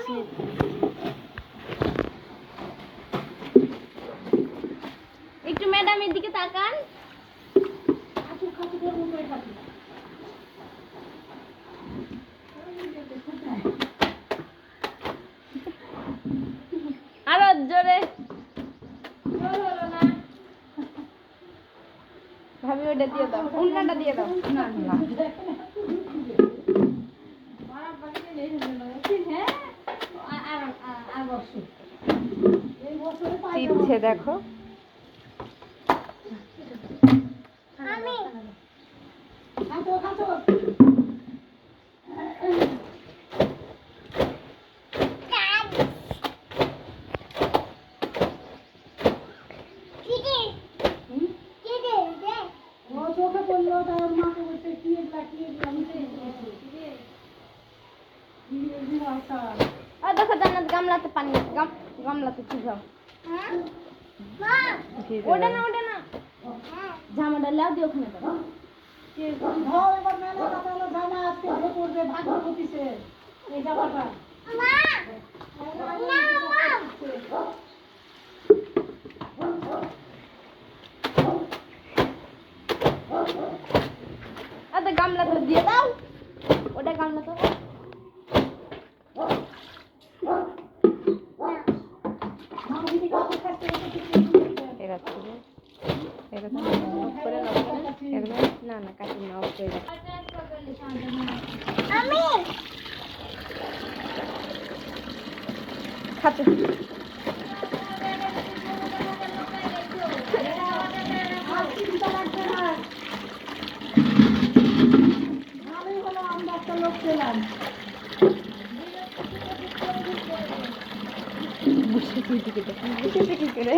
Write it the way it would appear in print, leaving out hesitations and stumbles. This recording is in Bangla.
মিনিট। একটু ম্যাডামের দিকে তাকান। আরো জোরে। ভাবি ওটা দিয়ে দাও, উন্নাটা দিয়ে দাও। চিপছে দেখো। দেখো জান্নাত গামলাতে পানি, গামলাতে চিবাও। ওটা না, ওটা না, জামাটা লাও দিয়ে ওখানে দাও। আচ্ছা গামলা তো দিয়ে দাও, ওটা গামলা তো না না কাটি না অফ করে আমি খাতে বুঝতে কি করে